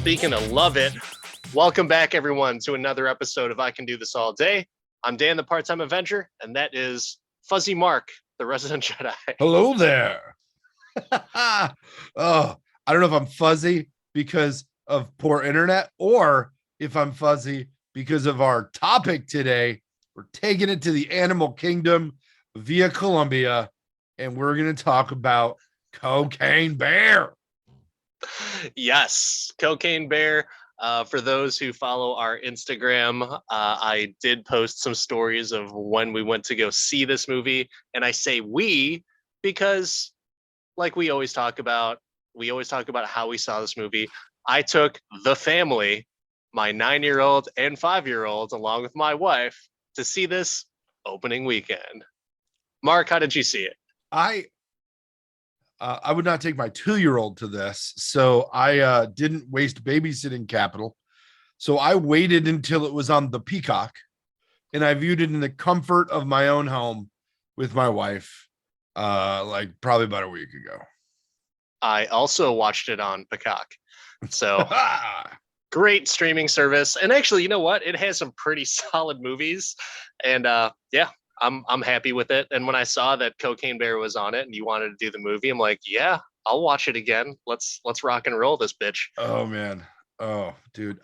Speaking of love it, welcome back everyone to another episode of I Can Do This All Day. I'm Dan, the part-time Avenger, and that is Fuzzy Mark, the resident Jedi. Hello there. Oh, I don't know if I'm fuzzy because of poor internet or if I'm fuzzy because of our topic today. We're taking it to the animal kingdom via Colombia, and we're going to talk about Cocaine Bear. Yes, Cocaine Bear. For those who follow our Instagram, I did post some stories of when we went to go see this movie. And I say we because, like we always talk about how we saw this movie. I took the family, my 9-year-old and 5-year-old, along with my wife, to see this opening weekend. Mark, how did you see it? I would not take my 2-year-old to this, so I didn't waste babysitting capital. So I waited until it was on the Peacock, and I viewed it in the comfort of my own home with my wife, like probably about a week ago. I also watched it on Peacock. So great streaming service. And actually, you know what? It has some pretty solid movies. And yeah, I'm happy with it. And when I saw that Cocaine Bear was on it and you wanted to do the movie, I'm like, yeah, I'll watch it again. Let's rock and roll this bitch. Oh man. Oh, dude.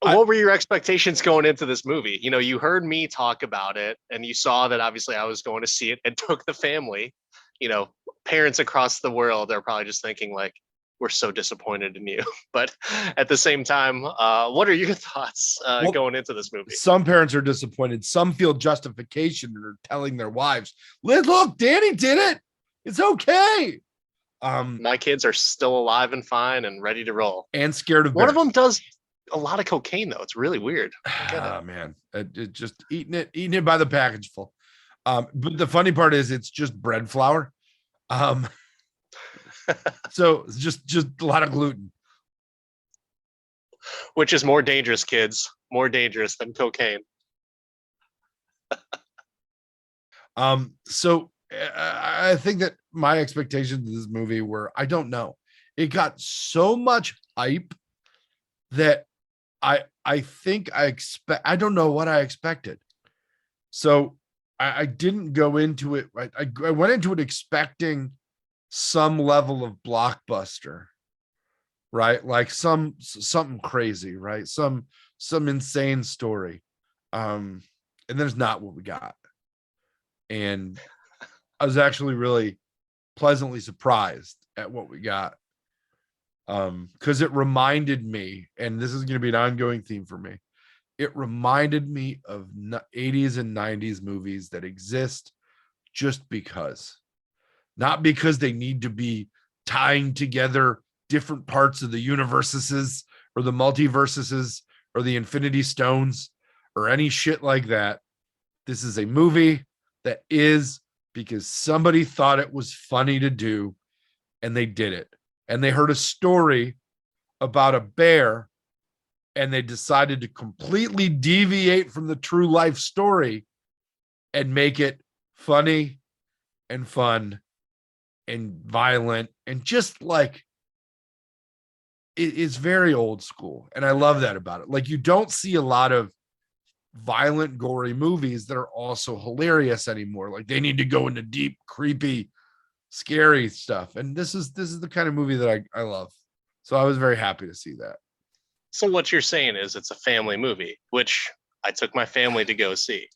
What were your expectations going into this movie? You know, you heard me talk about it and you saw that obviously I was going to see it and took the family. You know, parents across the world are probably just thinking like, we're so disappointed in you. But at the same time, what are your thoughts going into this movie? Some parents are disappointed. Some feel justification and are telling their wives, look, Danny did it. It's okay. My kids are still alive and fine and ready to roll. And scared of One bears. of them does a lot of cocaine, though. It's really weird. Oh, man. It just eating it by the package full. But the funny part is it's just bread flour. So it's just a lot of gluten. Which is more dangerous, kids. More dangerous than cocaine. So I think that my expectations of this movie were, I don't know. It got so much hype that I think I don't know what I expected. So I didn't go into it. I went into it expecting some level of blockbuster, right? Like something crazy, right? Some insane story. And there's not what we got. And I was actually really pleasantly surprised at what we got. Because it reminded me, and this is going to be an ongoing theme for me, it reminded me of 80s and 90s movies that exist just because. Not because they need to be tying together different parts of the universes or the multiverses or the Infinity Stones or any shit like that. This is a movie that is because somebody thought it was funny to do and they did it. And they heard a story about a bear and they decided to completely deviate from the true life story and make it funny and fun and violent and just like it is very old school. And I love that about it. Like you don't see a lot of violent, gory movies that are also hilarious anymore. Like they need to go into deep, creepy, scary stuff. And this is the kind of movie that I love. So I was very happy to see that. So what you're saying is it's a family movie, which I took my family to go see.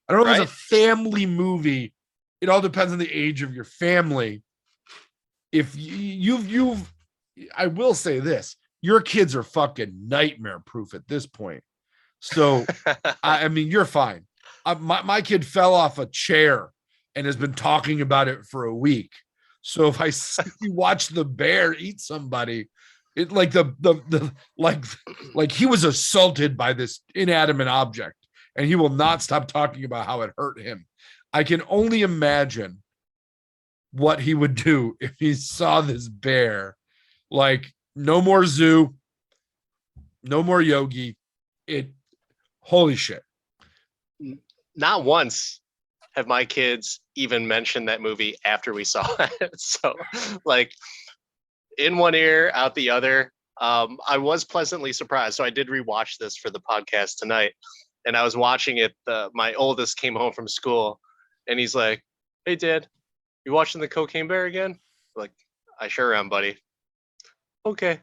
I don't know if it's a family movie. It all depends on the age of your family. If you've I will say this, your kids are fucking nightmare proof at this point. So, I mean, you're fine. My kid fell off a chair and has been talking about it for a week. So if I see you watch the bear eat somebody, it like like he was assaulted by this inanimate object and he will not stop talking about how it hurt him. I can only imagine what he would do if he saw this bear. Like no more zoo, no more Yogi. Holy shit. Not once have my kids even mentioned that movie after we saw it. So like in one ear, out the other. I was pleasantly surprised. So I did rewatch this for the podcast tonight, and I was watching it. My oldest came home from school, and he's like, "Hey, Dad, you watching the Cocaine Bear again?" I'm like, I sure am, buddy. Okay.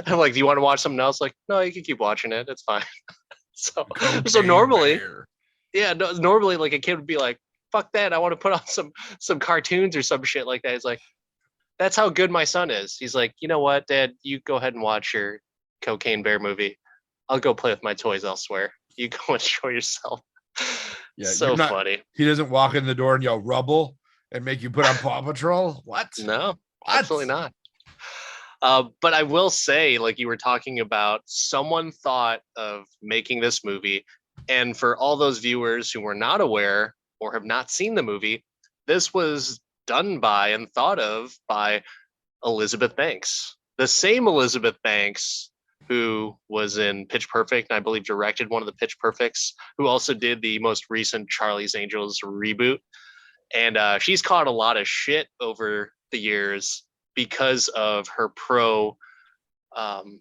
I'm like, do you want to watch something else? Like, no, you can keep watching it. It's fine. So, so Cocaine normally, Bear. yeah, no, normally like a kid would be like, fuck that, I want to put on some cartoons or some shit like that. It's like, that's how good my son is. He's like, you know what, Dad, you go ahead and watch your Cocaine Bear movie. I'll go play with my toys elsewhere. You go enjoy yourself. Yeah, you're So not. funny. He doesn't walk in the door and yell "rubble" and make you put on Paw Patrol. What? No, What? absolutely not. But I will say, like you were talking about, someone thought of making this movie. And for all those viewers who were not aware or have not seen the movie, this was done by and thought of by Elizabeth Banks. The same Elizabeth Banks who was in Pitch Perfect and I believe directed one of the Pitch Perfects, who also did the most recent Charlie's Angels reboot. And she's caught a lot of shit over the years because of her um,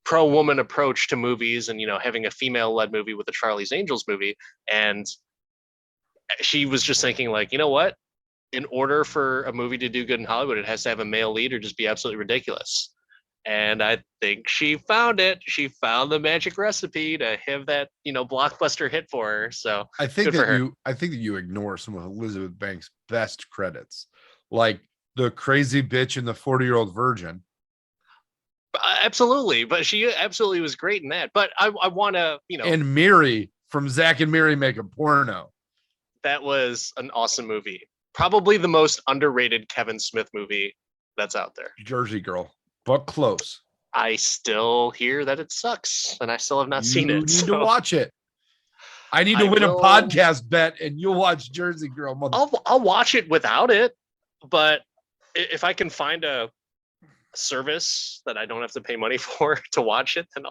pro woman approach to movies, and having a female led movie with the Charlie's Angels movie. And she was just thinking, like, you know what? In order for a movie to do good in Hollywood, it has to have a male lead or just be absolutely ridiculous. And I think she found it. She found the magic recipe to have that, blockbuster hit for her. So good for her. I think that you ignore some of Elizabeth Banks' best credits, like the crazy bitch and the 40-year-old virgin. Absolutely, but she absolutely was great in that. But I want to, And Miri from Zack and Miri Make a Porno. that was an awesome movie. Probably the most underrated Kevin Smith movie that's out there. Jersey Girl, but close. I still hear that it sucks, and I still have not seen it. You need to watch it. I need to I win a will- podcast bet, and you'll watch Jersey Girl. I'll watch it without it, but if I can find a service that I don't have to pay money for to watch it, then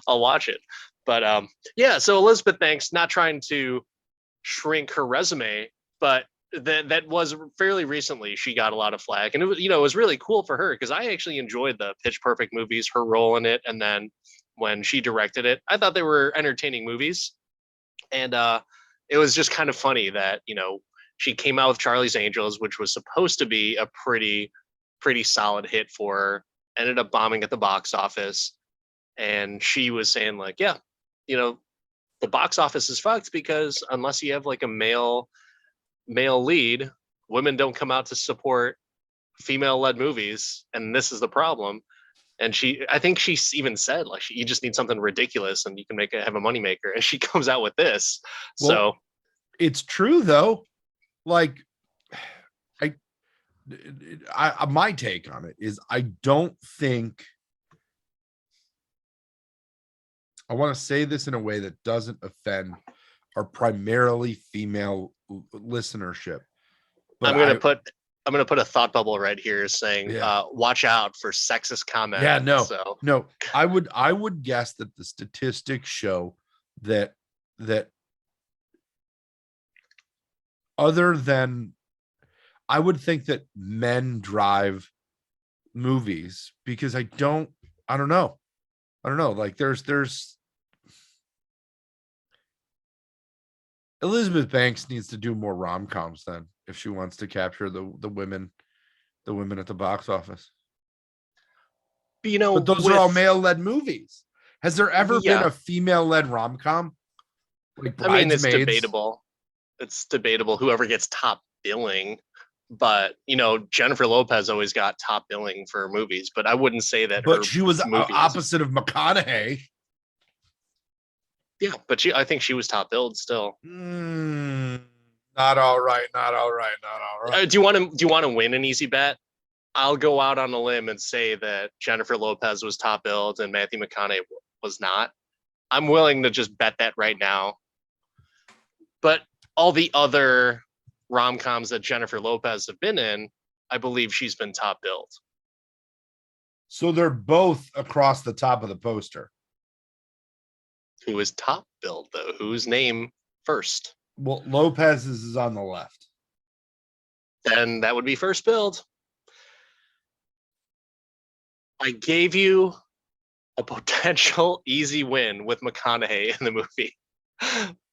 I'll watch it. But yeah, so Elizabeth Banks, not trying to shrink her resume, but that was fairly recently she got a lot of flack, and it was really cool for her because I actually enjoyed the Pitch Perfect movies, her role in it, and then when she directed it, I thought they were entertaining movies. And it was just kind of funny that she came out with Charlie's Angels, which was supposed to be a pretty solid hit for her, ended up bombing at the box office, and she was saying, like, yeah, the box office is fucked because unless you have like a male lead, women don't come out to support female led movies, and this is the problem. And I think she even said, like, you just need something ridiculous and you can have a moneymaker. And she comes out with this. Well, so it's true though. Like, my take on it is I don't think, I want to say this in a way that doesn't offend our primarily female listenership. But I'm gonna put a thought bubble right here saying, Yeah. Watch out for sexist comment. Yeah, no, So no. I would guess that the statistics show that other than, I would think that men drive movies because I don't know. Like there's Elizabeth Banks needs to do more rom-coms then if she wants to capture the women at the box office. But those are all male-led movies. Has there ever been a female-led rom-com? Like Bridesmaids? It's debatable. It's debatable whoever gets top billing. But Jennifer Lopez always got top billing for movies. But I wouldn't say that. But she was opposite of McConaughey. Yeah, but I think she was top billed still. Not all right. Do you want to win an easy bet? I'll go out on a limb and say that Jennifer Lopez was top billed and Matthew McConaughey was not. I'm willing to just bet that right now. But all the other rom-coms that Jennifer Lopez have been in, I believe she's been top billed. So they're both across the top of the poster. Who is top billed though? Whose name first? Well, Lopez's is on the left. Then that would be first billed. I gave you a potential easy win with McConaughey in the movie,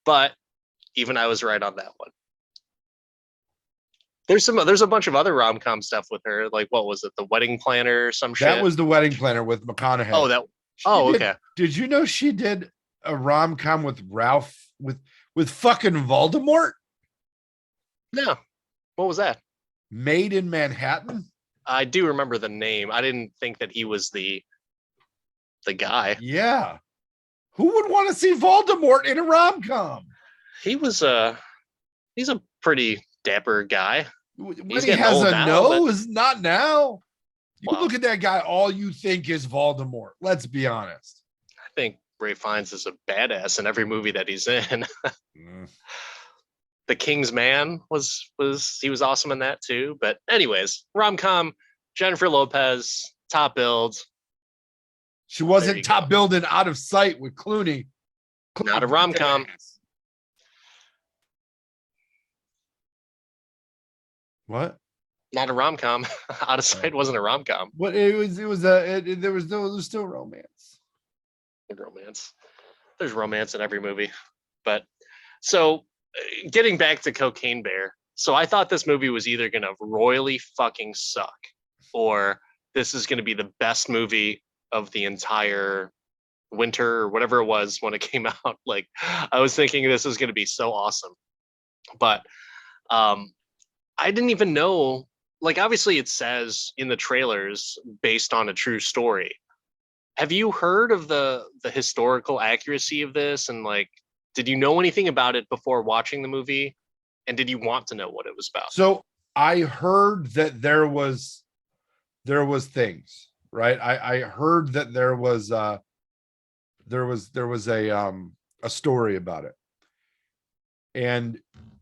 but even I was right on that one. There's a bunch of other rom com stuff with her. Like what was it, The Wedding Planner or some That shit? was The Wedding Planner with Oh McConaughey. that. She Oh did. okay. Did you know she did a rom com with Ralph with fucking Voldemort? No, what was that? Made in Manhattan. I do remember the name. I didn't think that he was the guy. Yeah. Who would want to see Voldemort in a rom com? He was a he's a pretty dapper guy. When He's he getting has old a now, but nose, not now. You well, look at that guy, all you think is Voldemort. Let's be honest. I think Ray Fiennes is a badass in every movie that he's in. Mm. The King's Man was he was awesome in that too. But anyways, rom com, Jennifer Lopez, top build. She There wasn't you top go. building Out of Sight with Clooney. Not a Clooney rom beat that com. ass. What? Not a rom com. Out of Sight wasn't a rom com. What there was no, there was still romance. Romance. There's romance in every movie. But so getting back to Cocaine Bear. So I thought this movie was either going to royally fucking suck or this is going to be the best movie of the entire winter or whatever it was when it came out. Like I was thinking this is going to be so awesome. But um I didn't even know, like obviously it says in the trailers based on a true story. Have you heard of the historical accuracy of this, and like did you know anything about it before watching the movie, and did you want to know what it was about? So I heard that there was things, right? I heard that there was a story about it. And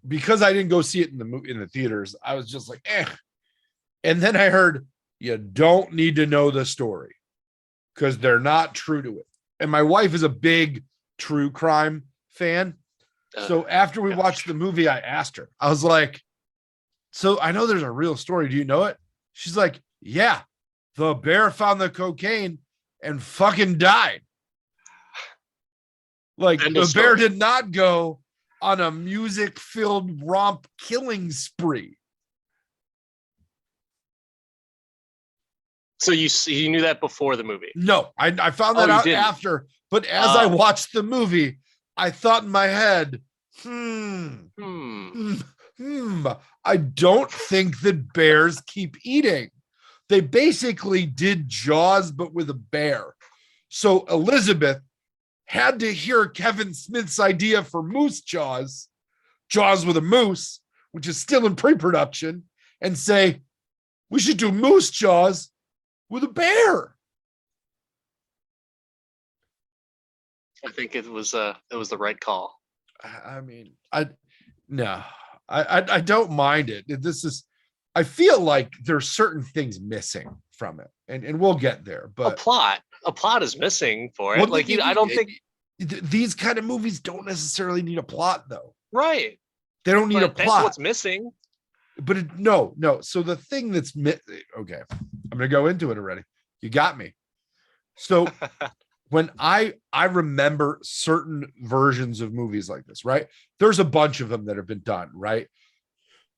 because I didn't go see it in the theaters, I was just like, eh. And then I heard you don't need to know the story because they're not true to it. And my wife is a big true crime fan. So after we watched Gosh. the movie, I asked her, I was like, so I know there's a real story. Do you know it? She's like, yeah, the bear found the cocaine and fucking died. Like End of the bear story. did not go on a music filled romp killing spree. So you knew that before the movie? No, I found Oh, that you out didn't. after. But as I Oh. watched the movie, I thought in my head, Hmm. I don't think that bears keep eating. They basically did Jaws, but with a bear. So Elizabeth had to hear Kevin Smith's idea for Moose Jaws, Jaws with a moose, which is still in pre-production, and say, we should do Moose Jaws with a bear. I think it was the right call. I mean, no, I don't mind it. This is, I feel like there's certain things missing from it, and we'll get there. But A plot is missing for it. well, Like I don't think these kind of movies don't necessarily need a plot, though. right. They don't need a But that's plot. what's missing. But no. So the thing that's okay, I'm gonna go into it already. You got me. So when I remember certain versions of movies like this, right? There's a bunch of them that have been done, right?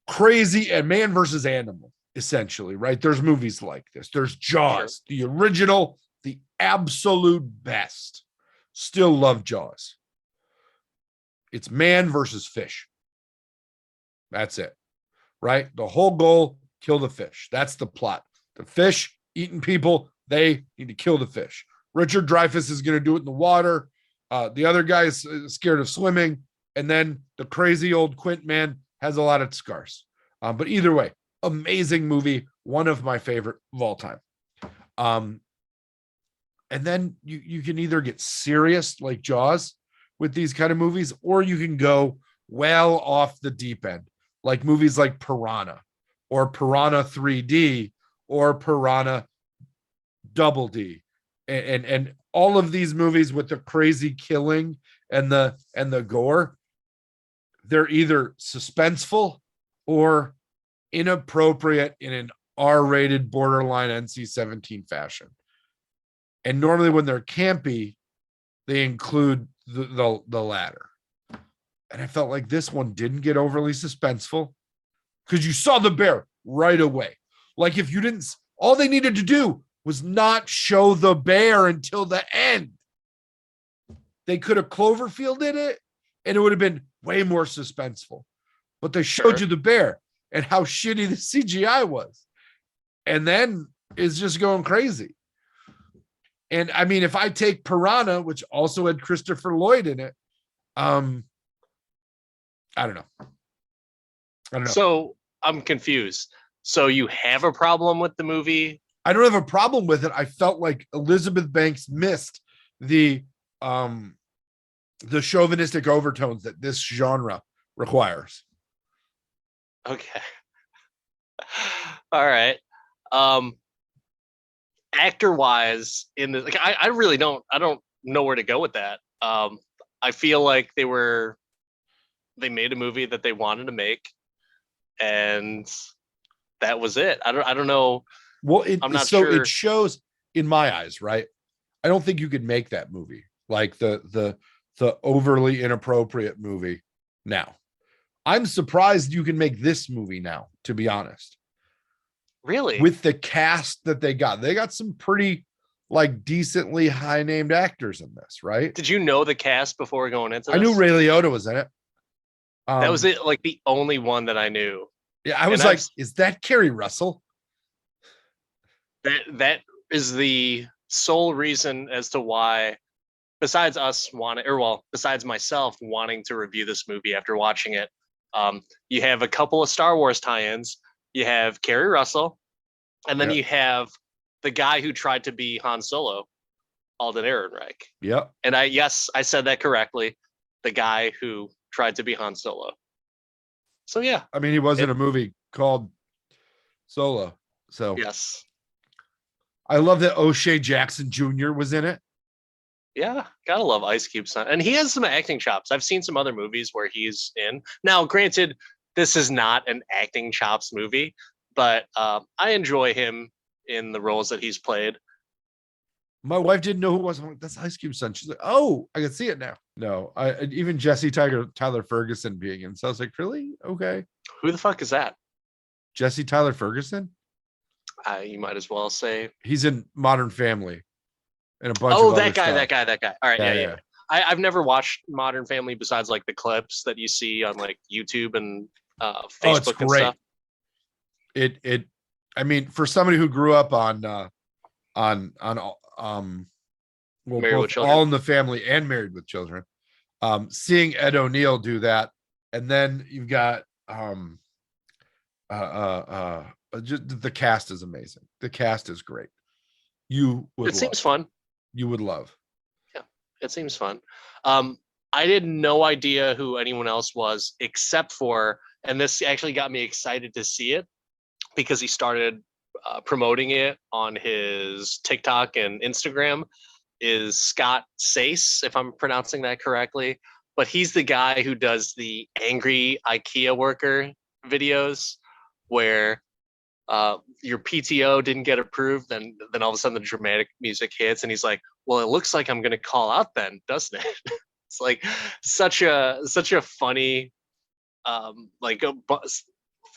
Crazy and Man versus Animal, essentially, right? There's movies like this. There's Jaws, the original, the absolute best. Still love Jaws. It's man versus fish. That's it, right? The whole goal, kill the fish. That's the plot. The fish eating people, they need to kill the fish. Richard Dreyfuss is going to do it in the water. The other guy is scared of swimming. And then the crazy old Quint man has a lot of scars. But either way, amazing movie. One of my favorite of all time. And then you can either get serious like Jaws with these kind of movies, or you can go well off the deep end, like movies like Piranha or Piranha 3D or Piranha Double D. And all of these movies with the crazy killing and the gore, they're either suspenseful or inappropriate in an R-rated borderline NC-17 fashion. And normally when they're campy, they include the latter. And I felt like this one didn't get overly suspenseful because you saw the bear right away. Like if you didn't, all they needed to do was not show the bear until the end. They could have Cloverfielded it and it would have been way more suspenseful. But they showed you the bear and how shitty the CGI was. And then it's just going crazy. And I mean, if I take Piranha, which also had Christopher Lloyd in it, I don't know. So I'm confused. So you have a problem with the movie? I don't have a problem with it. I felt like Elizabeth Banks missed the chauvinistic overtones that this genre requires. Okay. All right. Actor wise in the like I really don't know where to go with that. I feel like they made a movie that they wanted to make and that was it. I don't know. Well, I'm not so sure. it shows in my eyes, right? I don't think you could make that movie like the overly inappropriate movie now. I'm surprised you can make this movie now, to be honest. Really? With the cast that they got some pretty like decently high named actors in this, right? Did you know the cast before going into this? I knew Ray Liotta was in it. That was it, like the only one that I knew. Yeah, I was like, is that Kerry Russell? That is the sole reason as to why, besides myself wanting to review this movie after watching it, you have a couple of Star Wars tie-ins. You have Kerry Russell, and then you have the guy who tried to be Han Solo, Alden Ehrenreich. Yep. And I said that correctly. The guy who tried to be Han Solo. So yeah. I mean, he was in a movie called Solo. So yes. I love that O'Shea Jackson Jr. was in it. Yeah, gotta love Ice Cube's son. And he has some acting chops. I've seen some other movies where he's in. Now, granted, this is not an acting chops movie, but I enjoy him in the roles that he's played. My wife didn't know who it was. I'm like, that's Ice Cube's son. She's like, oh, I can see it now. No, even Jesse Tyler Ferguson being in. So I was like, really? Okay. Who the fuck is that? Jesse Tyler Ferguson? You might as well say he's in Modern Family and a bunch of other that guy. All right, yeah. I've never watched Modern Family besides like the clips that you see on like YouTube and Facebook and stuff. I mean, for somebody who grew up on Married with Children. All in the Family and Married with Children, seeing Ed O'Neill do that, and then you've got just the cast is amazing. The cast is great. Seems fun. You would love. Yeah, it seems fun. I had no idea who anyone else was except for, and this actually got me excited to see it because he started promoting it on his TikTok and Instagram, is Scott Sace, if I'm pronouncing that correctly. But he's the guy who does the angry IKEA worker videos where your PTO didn't get approved, then all of a sudden the dramatic music hits and he's like, well, it looks like I'm going to call out then, doesn't it? It's like such a funny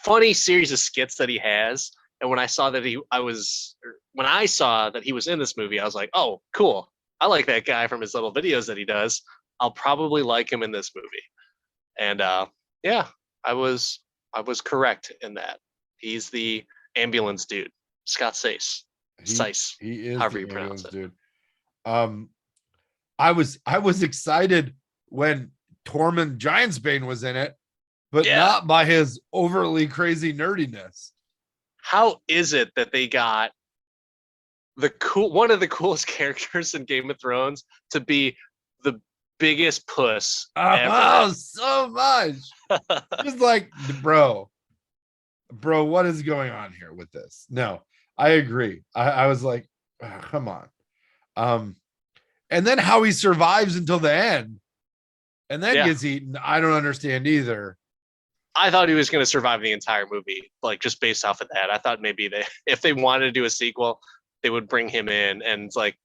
funny series of skits that he has. And when I saw that he was in this movie, I was like, oh, cool. I like that guy from his little videos that he does. I'll probably like him in this movie. And yeah, I was correct in that. He's the ambulance dude, Scott Sace. He is however you pronounce it. Dude. I was excited when Tormund Giantsbane was in it, but not by his overly crazy nerdiness. How is it that they got one of the coolest characters in Game of Thrones to be the biggest puss ever? Oh, so much. Just like, bro, what is going on here with this? No, I agree. I was like, oh, come on. And then how he survives until the end and then gets eaten, I don't understand either. I thought he was going to survive the entire movie, like just based off of that. I thought maybe if they wanted to do a sequel, they would bring him in, and it's like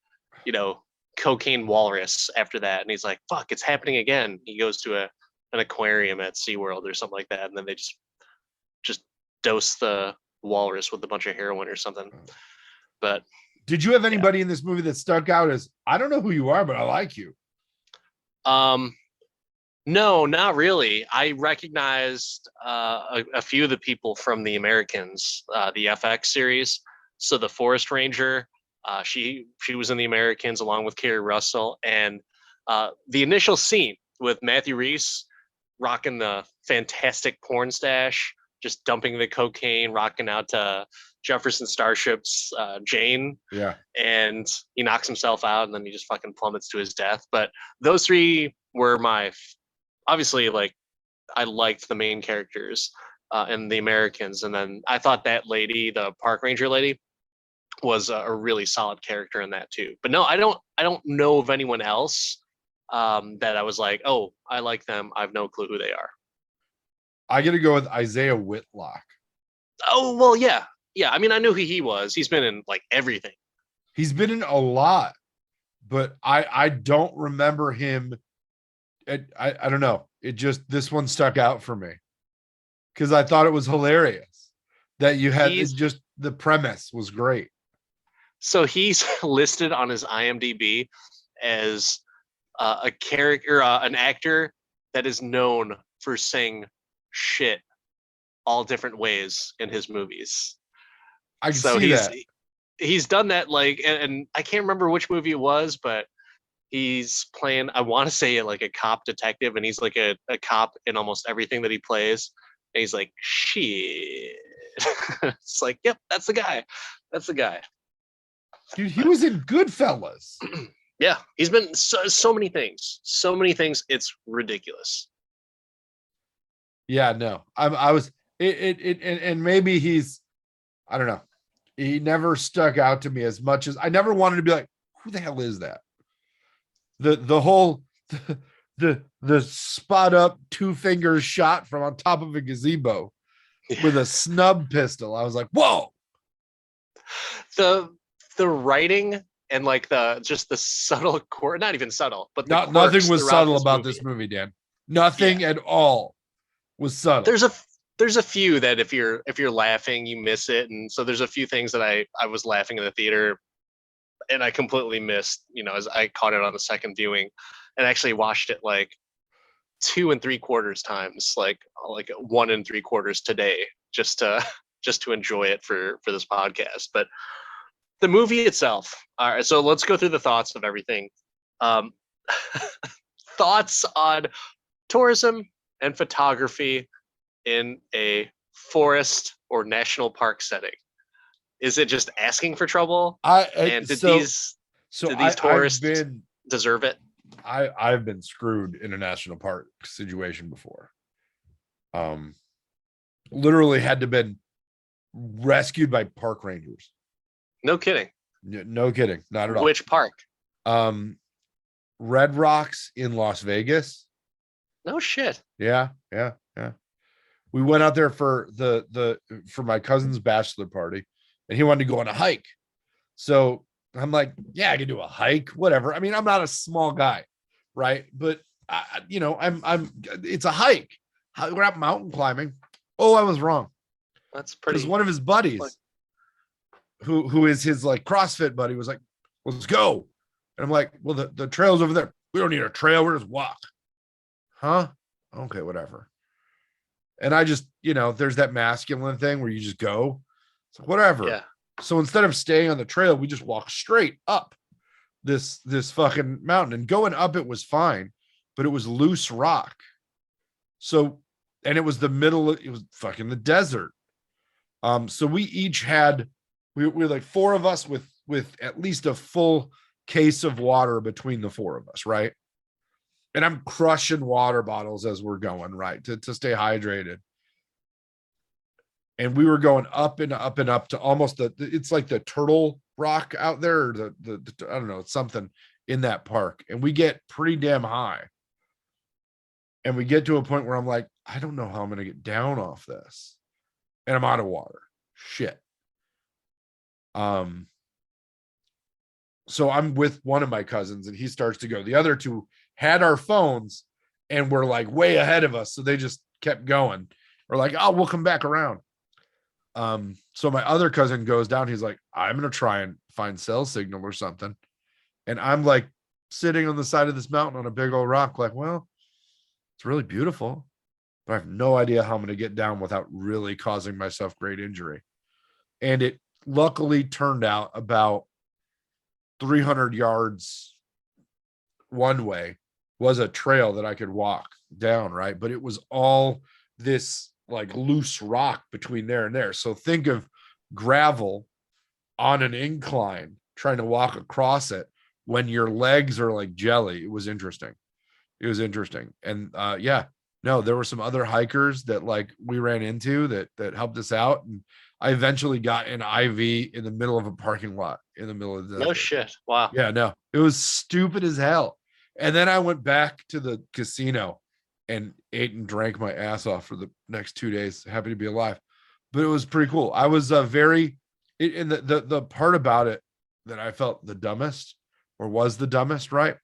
you know, cocaine walrus after that. And he's like, fuck, it's happening again. He goes to an aquarium at SeaWorld or something like that. And then they just dose the walrus with a bunch of heroin or something. But did you have yeah. anybody in this movie that stuck out as, I don't know who you are, but I like you? No, not really. I recognized a few of the people from the Americans, the FX series. So the Forest Ranger, she was in the Americans along with Kerry Russell, and the initial scene with Matthew Reese rocking the fantastic porn stash, just dumping the cocaine, rocking out to Jefferson Starship's Jane. Yeah. And he knocks himself out, and then he just fucking plummets to his death. But those three were my obviously, like, I liked the main characters and the Americans, and then I thought that lady, the park ranger lady, was a really solid character in that too. But no, I don't know of anyone else that I was like, oh, I like them. I have no clue who they are. I got to go with Isaiah Whitlock. Oh well, yeah, yeah. I mean, I knew who he was. He's been in like everything. He's been in a lot, but I don't remember him. I don't know. It just, this one stuck out for me because I thought it was hilarious that you had it, just the premise was great. So he's listed on his IMDb as a character, an actor that is known for saying shit all different ways in his movies. I can see that. He's done that, like, and I can't remember which movie it was, but he's playing, I want to say, like a cop detective, and he's like a cop in almost everything that he plays. And he's like, shit. It's like, yep, that's the guy. That's the guy. Dude, he was in Goodfellas. Yeah, he's been so many things. So many things. It's ridiculous. Yeah, no. I was and maybe he's, I don't know. He never stuck out to me as much as I never wanted to be like, who the hell is that? The whole the spot up 2 fingers shot from on top of a gazebo with a snub pistol. I was like, whoa. The writing and like the subtle core, not even subtle, but nothing was subtle about this movie, Dan. Nothing at all was subtle. There's a few that if you're laughing, you miss it. And so there's a few things that I was laughing in the theater and I completely missed, as I caught it on the second viewing and actually watched it like 2 3/4 times, like 1 3/4 today, just to enjoy it for this podcast. But the movie itself. All right, so let's go through the thoughts of everything. Thoughts on tourism and photography in a forest or national park setting. Is it just asking for trouble? And did these tourists deserve it? I've been screwed in a national park situation before. Literally had to been rescued by park rangers. No kidding. No kidding. Not at all. Which park? Red Rocks in Las Vegas. No shit. Yeah. We went out there for for my cousin's bachelor party, and he wanted to go on a hike. So I'm like, yeah, I can do a hike, whatever. I mean, I'm not a small guy, right? But it's a hike. We're not mountain climbing. Oh, I was wrong. That's pretty. Because one of his buddies, who is his like CrossFit buddy, was like, let's go. And I'm like, well, the trail's over there. We don't need a trail. We're just walk. Huh? Okay, whatever. And I just, there's that masculine thing where you just go. It's like, whatever. Yeah. So instead of staying on the trail, we just walk straight up this fucking mountain. And going up it was fine, but it was loose rock. So, and it was it was fucking the desert. So we each had, we were like 4 of us with at least a full case of water between the 4 of us, right? And I'm crushing water bottles as we're going, right, to stay hydrated. And we were going up and up and up to almost it's like the Turtle Rock out there, or the I don't know, it's something in that park. And we get pretty damn high. And we get to a point where I'm like, I don't know how I'm going to get down off this. And I'm out of water. Shit. so I'm with one of my cousins and he starts to go. The other two had our phones and were like way ahead of us. So they just kept going. We're like, oh, we'll come back around. So my other cousin goes down. He's like, I'm gonna try and find cell signal or something. And I'm like sitting on the side of this mountain on a big old rock, like, well, it's really beautiful, but I have no idea how I'm gonna get down without really causing myself great injury. And it luckily turned out about 300 yards one way was a trail that I could walk down, right? But it was all this like loose rock between there and there. So think of gravel on an incline trying to walk across it when your legs are like jelly. It was interesting. It was interesting. And yeah, no, there were some other hikers that like we ran into that helped us out. And I eventually got an IV in the middle of a parking lot in the middle of the No desert. shit. Wow. Yeah, no, it was stupid as hell. And then I went back to the casino and ate and drank my ass off for the next 2 days. Happy to be alive, but it was pretty cool. I was very, and the part about it that I felt the dumbest, or was the dumbest, right,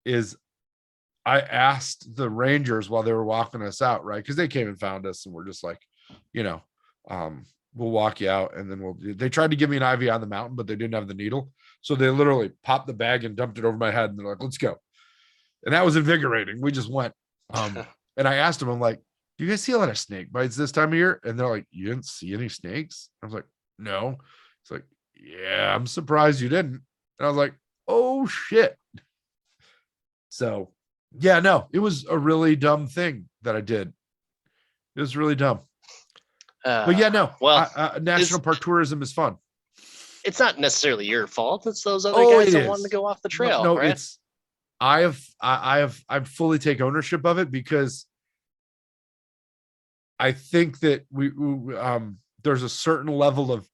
is I asked the Rangers while they were walking us out, right, because they came and found us, and we're just like, you know, we'll walk you out, and then they tried to give me an IV on the mountain, but they didn't have the needle. So they literally popped the bag and dumped it over my head. And they're like, let's go. And that was invigorating. We just went. And I asked them, I'm like, do you guys see a lot of snake bites this time of year? And they're like, you didn't see any snakes? I was like, no. It's like, yeah, I'm surprised you didn't. And I was like, oh shit. So yeah, no, it was a really dumb thing that I did. It was really dumb. But yeah, no, well, national park tourism is fun. It's not necessarily your fault. It's those other Oh, guys it that wanted to is. go off the No, trail, no, right? it's I fully take ownership of it because I think that there's a certain level of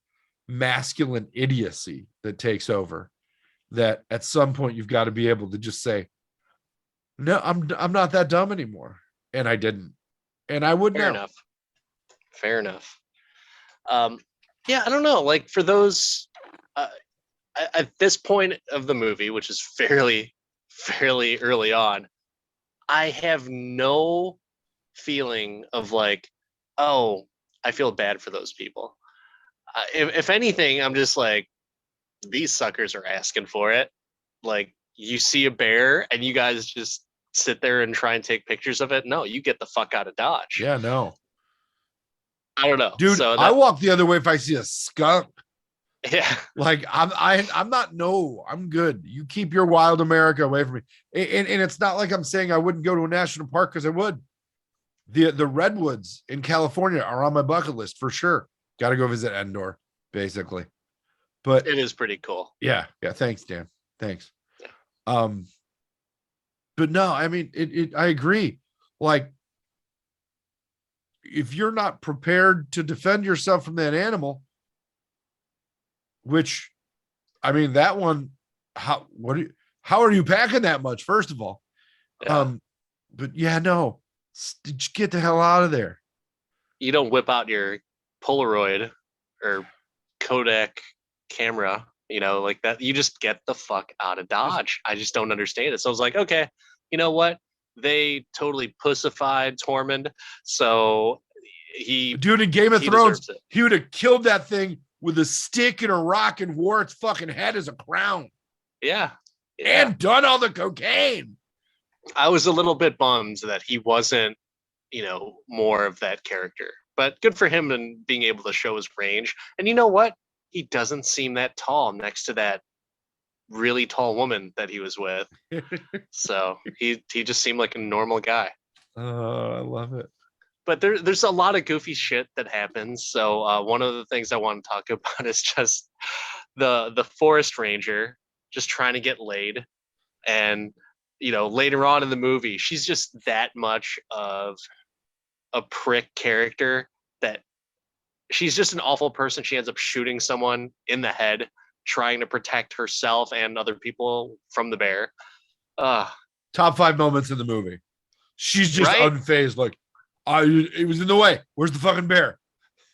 masculine idiocy that takes over, that at some point you've got to be able to just say, no, I'm not that dumb anymore. And I didn't. And I would Fair now. enough. Fair enough. Yeah, I don't know. Like for those at this point of the movie, which is fairly early on, I have no feeling of like, oh, I feel bad for those people. If anything, I'm just like, these suckers are asking for it. Like, you see a bear and you guys just sit there and try and take pictures of it. No, you get the fuck out of Dodge. Yeah, no. I don't know. Dude, So I that, walk the other way if I see a skunk. yeah, Like I'm not, no, I'm good. You keep your wild America away from me. And it's not like I'm saying I wouldn't go to a national park, because I would. The redwoods in California are on my bucket list for sure. Got to go visit Endor, basically. But it is pretty cool. yeah, thanks, Dan. Thanks. But no, I mean, I agree. Like, if you're not prepared to defend yourself from that animal, which, I mean, that one, how are you packing that much, first of all? Yeah. But yeah, no, get the hell out of there. You don't whip out your Polaroid or Kodak camera, like that. You just get the fuck out of Dodge. I just don't understand it. So I was like, okay, you know what? They totally pussified Tormund. So dude, in Game of Thrones, deserves it. he would have killed that thing with a stick and a rock and wore its fucking head as a crown. Yeah. And done all the cocaine. I was a little bit bummed that he wasn't, more of that character. But good for him and being able to show his range. And you know what? He doesn't seem that tall next to that really tall woman that he was with. So he just seemed like a normal guy. Oh, I love it. But there's a lot of goofy shit that happens. So one of the things I want to talk about is just the forest ranger just trying to get laid. And later on in the movie, she's just that much of a prick character that she's just an awful person. She ends up shooting someone in the head, trying to protect herself and other people from the bear. Top 5 moments in the movie. She's just right? unfazed, like, it was in the way. Where's the fucking bear?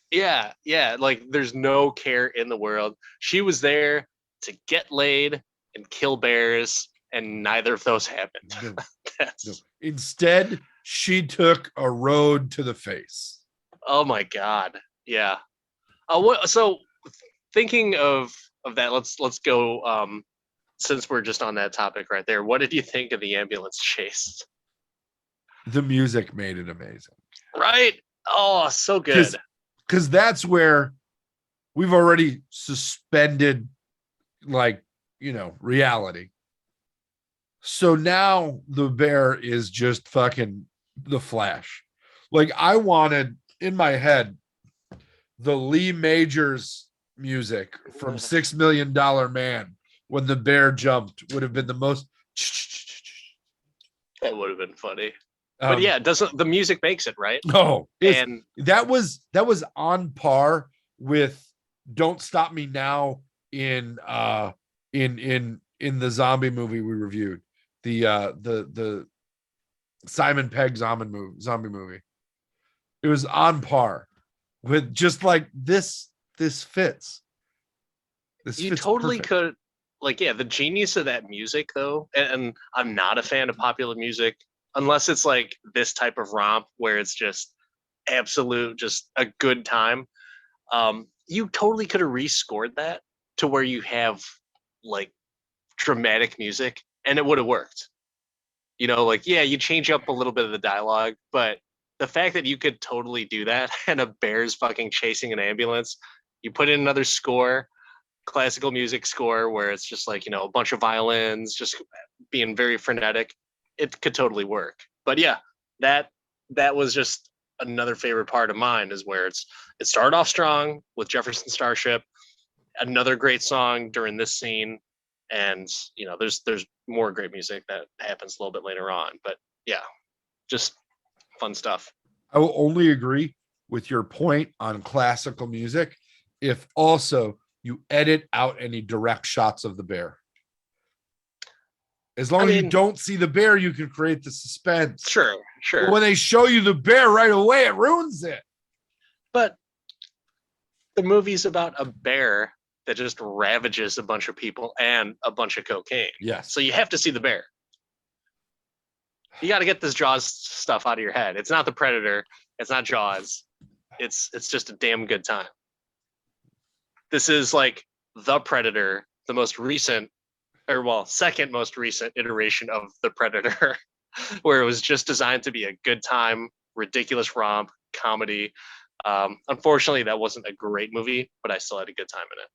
Yeah. Like, there's no care in the world. She was there to get laid and kill bears, and neither of those happened. No, no. That's, Instead, she took a road to the face. oh my god, yeah. So thinking of that, let's go. Since we're just on that topic right there, what did you think of the ambulance chase? The music made it amazing. Right? Oh, so good. Because that's where we've already suspended, like, reality. So now the bear is just fucking the Flash. Like, I wanted in my head the Lee Majors music from $6 Million Man when the bear jumped would have been the most. That would have been funny. But yeah, doesn't the music makes it, right? No, And that was on par with "Don't Stop Me Now" in the zombie movie we reviewed, the Simon Pegg zombie movie. It was on par with just like this. This fits. You totally could, like, yeah, the genius of that music though, and I'm not a fan of popular music unless it's like this type of romp where it's just absolute, just a good time. You totally could have rescored that to where you have like dramatic music and it would have worked. Like, yeah, you change up a little bit of the dialogue, but the fact that you could totally do that and a bear's fucking chasing an ambulance, you put in another score, classical music score, where it's just like, a bunch of violins just being very frenetic, it could totally work. But yeah, that was just another favorite part of mine, is where it started off strong with Jefferson Starship, another great song during this scene, and there's more great music that happens a little bit later on. But yeah, just fun stuff. I will only agree with your point on classical music if also you edit out any direct shots of the bear. As long as you don't see the bear, you can create the suspense. Sure. But when they show you the bear right away, it ruins it. But the movie's about a bear that just ravages a bunch of people and a bunch of cocaine. Yes. So you have to see the bear. You got to get this Jaws stuff out of your head. It's not the Predator. It's not Jaws. It's just a damn good time. This is like the Predator, the most recent, second most recent iteration of the Predator, where it was just designed to be a good time, ridiculous romp, comedy. Unfortunately, that wasn't a great movie, but I still had a good time in it.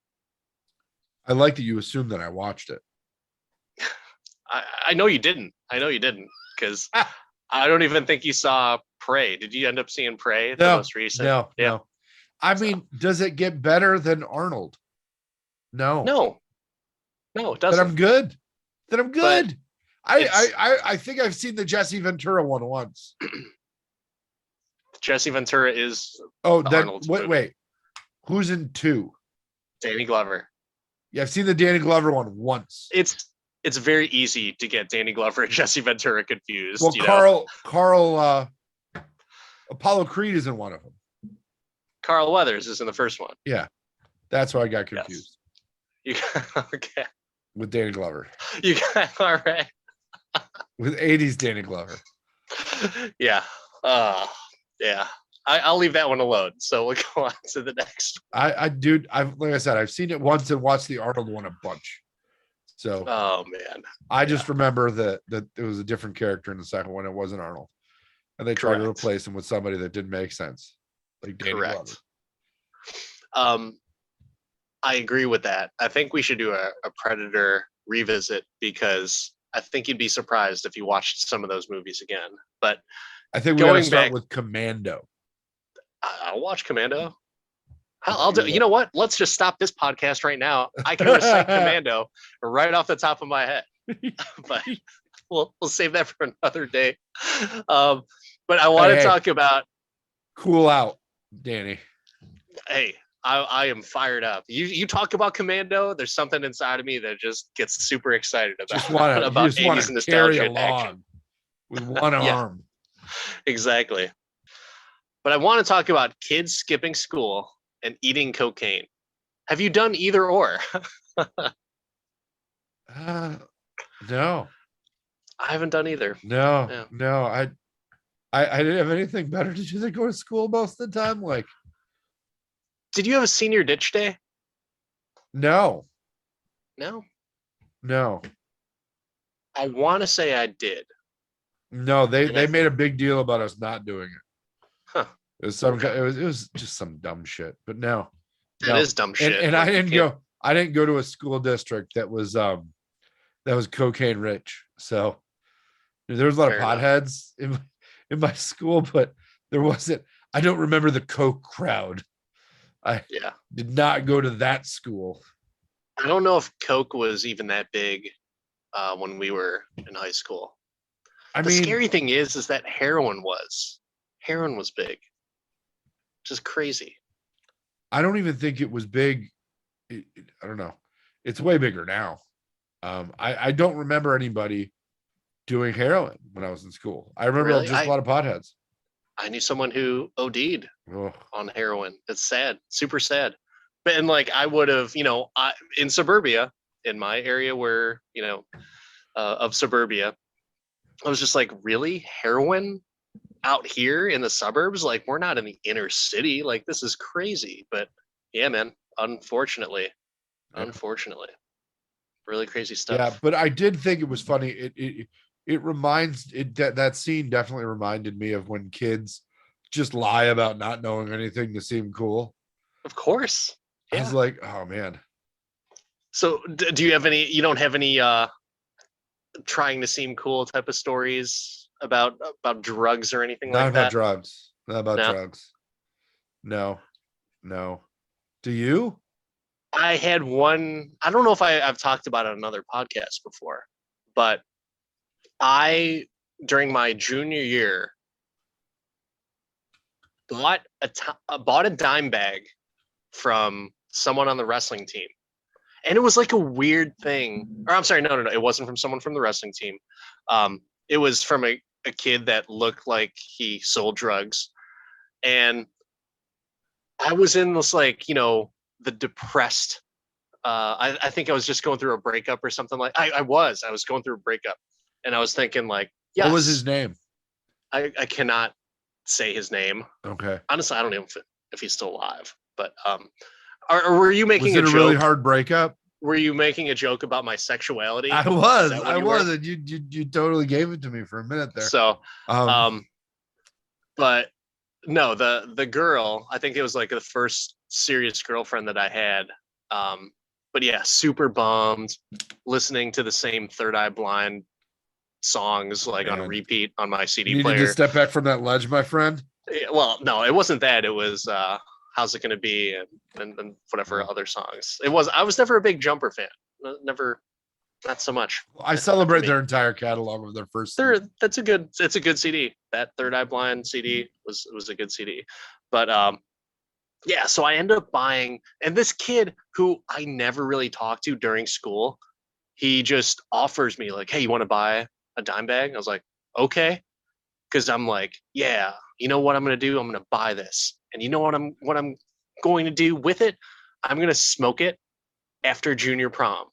I like that you assumed that I watched it. I know you didn't. Because I don't even think you saw Prey. Did you end up seeing Prey, the most recent? No. I mean, does it get better than Arnold? No, it doesn't. Then I'm good. I think I've seen the Jesse Ventura one once. Jesse Ventura is Arnold's wait. Who's in 2? Danny Glover. Yeah, I've seen the Danny Glover one once. It's very easy to get Danny Glover and Jesse Ventura confused. Well, Carl Apollo Creed is in one of them. Carl Weathers is in the first one. Yeah, that's why I got confused. Yes. Okay. With Danny Glover. You got all right. With 80s Danny Glover. Yeah. Yeah. I'll leave that one alone. So we'll go on to the next. Like I said, I've seen it once and watched the Arnold one a bunch. So, oh man, I just remember that it was a different character in the second one. It wasn't Arnold, and they tried to replace him with somebody that didn't make sense, like Danny Glover. I agree with that. I think we should do a Predator revisit, because I think you'd be surprised if you watched some of those movies again. But I think we got to start with Commando. I'll watch Commando. I'll do. You know what? Let's just stop this podcast right now. I can recite Commando right off the top of my head, but we'll save that for another day. But I want to talk about. Cool out, Danny. Hey, I am fired up. You talk about Commando. There's something inside of me that just gets super excited about 80s nostalgia and action with one arm. Exactly. But I want to talk about kids skipping school and eating cocaine. Have you done either or? Uh, no, I haven't done either. no, Yeah. no. I didn't have anything better to do than go to school most of the time. Like, Did you have a senior ditch day? no, No. no, I want to say I did. no. They And I, they made a big deal about us not doing it. huh. It was some. Okay. It was just some dumb shit. But no, That no. is dumb And shit. and I Like you didn't can't. go. I didn't go to a school district that was cocaine rich. So there was a lot of Fair enough. potheads in my school, but there wasn't. I don't remember the coke crowd. I Yeah. did not go to that school. I don't know if Coke was even that big when we were in high school. I The mean, scary thing is that heroin was. Heroin was big. Just crazy. I don't even think it was big. I don't know. It's way bigger now. I don't remember anybody doing heroin when I was in school. I remember Really? just a lot of potheads. I knew someone who OD'd Oh, on heroin. It's sad, super sad. But and like I would have, in suburbia, in my area where of suburbia, I was just like, really heroin out here in the suburbs? Like we're not in the inner city. Like this is crazy. But yeah, man. yeah. Unfortunately, really crazy Yeah, stuff. but I did think it was funny. It reminds it that scene definitely reminded me of when kids just lie about not knowing anything to seem cool. Of course. I was Yeah. like, oh man. So do you have any? You don't have any trying to seem cool type of stories about drugs or anything Not like about that? drugs. Not about No. drugs. No, no. Do you? I had one. I don't know if I've talked about it on another podcast before, but I during my junior year bought a dime bag from someone on the wrestling team, and it was like a weird thing. Or I'm sorry, no, it wasn't from someone from the wrestling team. It was from a kid that looked like he sold drugs, and I was in this like the depressed. I think I was just going through a breakup or something like. I was going through a breakup, and I was thinking like, What was his yes, name? I cannot say his name. Okay. Honestly, I don't know if he's still alive. But or were you Was making a it a really joke? hard breakup? Were you making a joke about my sexuality? I Is was. that what I you were? was. And you totally gave it to me for a minute there. So, Um, um, but no, the girl, I think it was like the first serious girlfriend that I had. Um, but yeah, super bummed, listening to the same Third Eye Blind songs like on man. repeat on my You CD needed to player. step back from that ledge, my friend. Well, no, it wasn't that. It was How's It Gonna Be and whatever Oh. other songs. I was never a big Jumper fan. Never, not so much. I For celebrate me. their entire catalog of their first. It's a good CD. That Third Eye Blind CD was a good CD. But yeah, so I ended up buying, and this kid who I never really talked to during school, he just offers me like, "Hey, you want to buy a dime bag?" I was like, "Okay," because I'm like, "Yeah, you know what I'm gonna do? I'm gonna buy this, and you know what I'm going to do with it? I'm gonna smoke it after junior prom."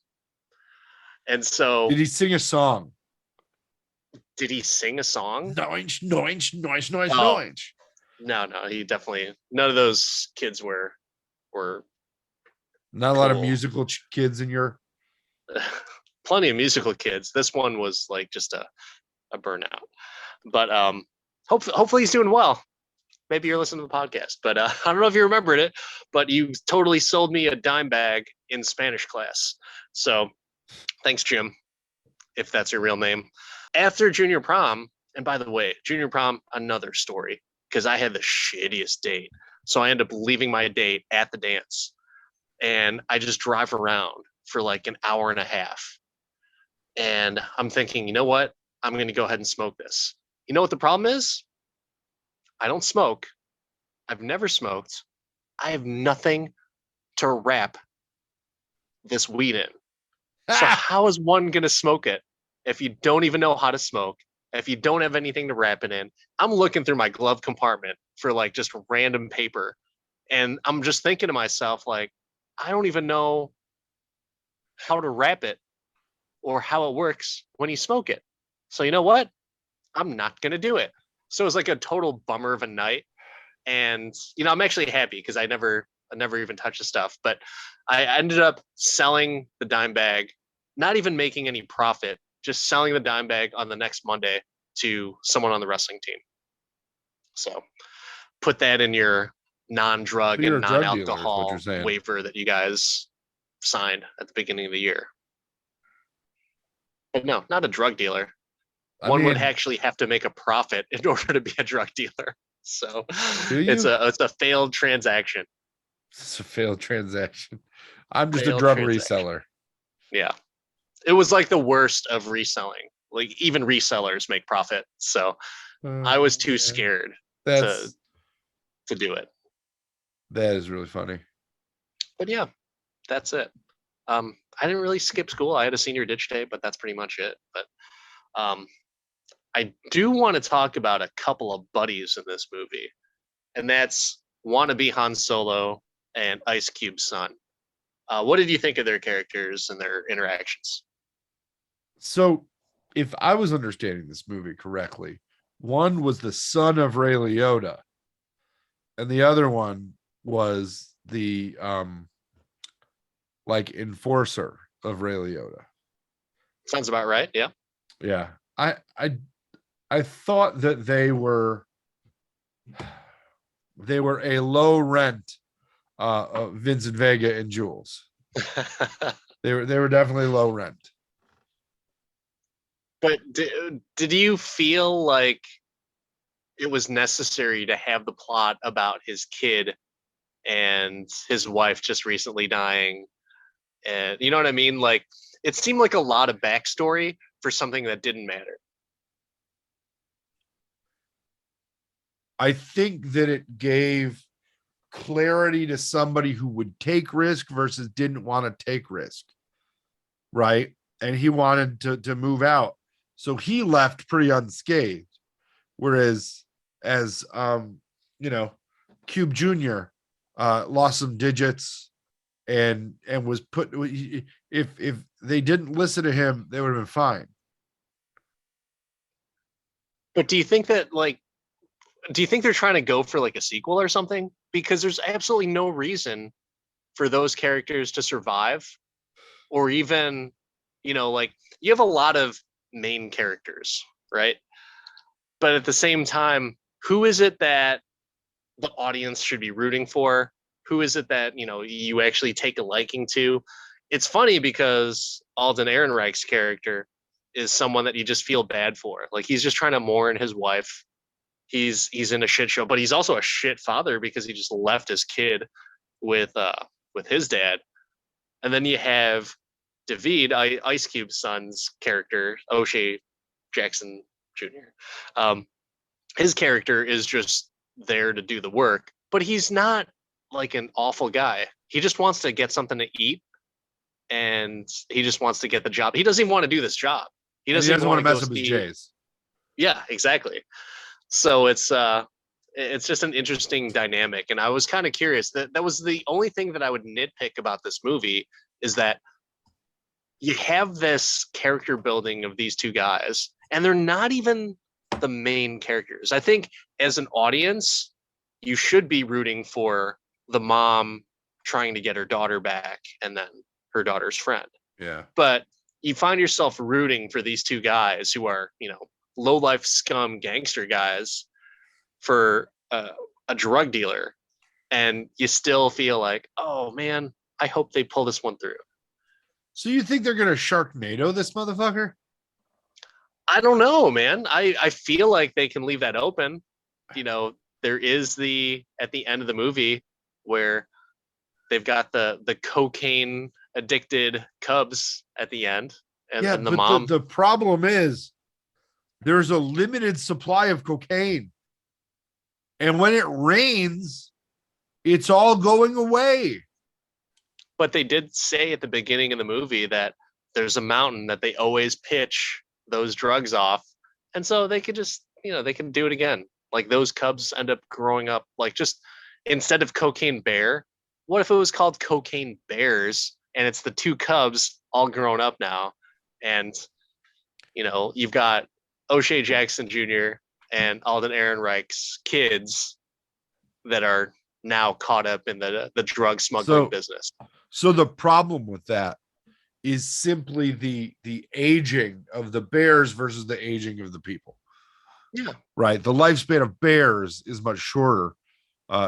And Did so, he sing a song? did he sing a song? Noise, noise, noise, noise, Oh, noise. no, he definitely none of those kids were Not a lot of cool. musical kids in your. Plenty of musical kids. This one was like just a burnout. But hopefully he's doing well. Maybe you're listening to the podcast, but I don't know if you remembered it, but you totally sold me a dime bag in Spanish class. So thanks, Jim, if that's your real name. After junior prom, and by the way, junior prom, another story, because I had the shittiest date. So I end up leaving my date at the dance, and I just drive around for like an hour and a half. And I'm thinking, you know what? I'm going to go ahead and smoke this. You know what the problem is? I don't smoke. I've never smoked. I have nothing to wrap this weed in. So Ah! how is one going to smoke it if you don't even know how to smoke? If you don't have anything to wrap it in? I'm looking through my glove compartment for like just random paper, and I'm just thinking to myself like, I don't even know how to wrap it or how it works when you smoke it. So you know what? I'm not gonna do it. So it was like a total bummer of a night. And I'm actually happy because I never even touched the stuff, but I ended up selling the dime bag, not even making any profit, just selling the dime bag on the next Monday to someone on the wrestling team. So put that in your So non-drug you're and a drug dealer, is what you're non-alcohol saying. waiver that you guys signed at the beginning of the year. But no, not a drug dealer. I One would mean, actually have to make a profit in order to be a drug dealer. So do it's you? a failed transaction. It's a failed transaction. I'm just a Failed drug transaction. reseller. Yeah. It was like the worst of reselling. Like even resellers make profit. So I was too Yeah. scared to That's to do it. that is really funny. But yeah, that's it. I didn't really skip school. I had a senior ditch day, but that's pretty much it. But um, I do want to talk about a couple of buddies in this movie, and that's wannabe Han Solo and Ice Cube's son. What did you think of their characters and their interactions? So, if I was understanding this movie correctly, one was the son of Ray Liotta, and the other one was the like enforcer of Ray Liotta. Sounds about right. Yeah. Yeah. I thought that they were a low rent Vincent Vega and Jules. They were definitely low rent. But did you feel like it was necessary to have the plot about his kid and his wife just recently dying? And you know what I mean? Like, it seemed like a lot of backstory for something that didn't matter. I think that it gave clarity to somebody who would take risk versus didn't want to take risk, right? And he wanted to move out, so he left pretty unscathed. Whereas, as you know, Cube Junior lost some digits and was put. If they didn't listen to him, they would have been fine. But do you think they're trying to go for like a sequel or something? Because there's absolutely no reason for those characters to survive, or even, like, you have a lot of main characters, right? But at the same time, who is it that the audience should be rooting for? Who is it that you actually take a liking to? It's funny because Alden Ehrenreich's character is someone that you just feel bad for. Like, he's just trying to mourn his wife. He's in a shit show, but he's also a shit father because he just left his kid with his dad. And then you have David, Ice Cube's son's character, O'Shea Jackson Jr. Um, his character is just there to do the work, but he's not like an awful guy. He just wants to get something to eat, and he just wants to get the job. He doesn't even want to do this job. He And he doesn't even doesn't want want to to go mess up his see. J's. Yeah, exactly. So it's just an interesting dynamic, and I was kind of curious. That was the only thing that I would nitpick about this movie, is that you have this character building of these two guys, and they're not even the main characters. I think as an audience, you should be rooting for the mom trying to get her daughter back, and then her daughter's friend. Yeah. But you find yourself rooting for these two guys who are, low life scum gangster guys, for a drug dealer, and you still feel like, oh man, I hope they pull this one through. So you think they're gonna Sharknado this motherfucker? I don't know, man. I feel like they can leave that open. There is the at the end of the movie where they've got the cocaine addicted cubs at the end, and, Yeah, and the but the mom. the problem is there's a limited supply of cocaine, and when it rains, it's all going away. But they did say at the beginning of the movie that there's a mountain that they always pitch those drugs off, and so they could just, they can do it again. Like, those cubs end up growing up, like, just instead of Cocaine Bear, what if it was called Cocaine Bears, and it's the two cubs all grown up now, And you've got O'Shea Jackson Jr. and Alden Ehrenreich's kids that are now caught up in the drug smuggling business. So the problem with that is simply the aging of the bears versus the aging of the people. Yeah. Right. The lifespan of bears is much shorter,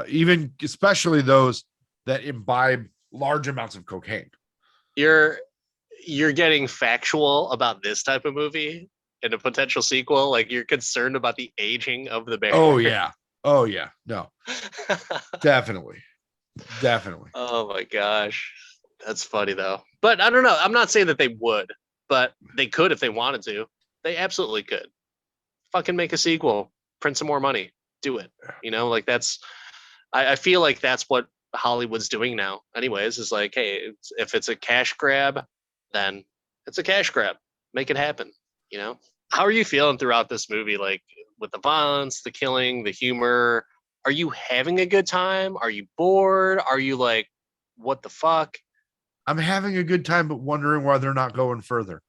even especially those that imbibe large amounts of cocaine. You're getting factual about this type of movie in a potential sequel. Like, you're concerned about the aging of the bear. Oh yeah. Oh yeah. No. Definitely. Oh my gosh. That's funny though. But I don't know. I'm not saying that they would, but they could if they wanted to. They absolutely could. Fucking make a sequel, print some more money, do it. Like that's. I feel like that's what Hollywood's doing now. Anyways, is like, hey, if it's a cash grab, then it's a cash grab. Make it happen. How are you feeling throughout this movie? Like, with the violence, the killing, the humor. Are you having a good time? Are you bored? Are you like, what the fuck? I'm having a good time, but wondering why they're not going further.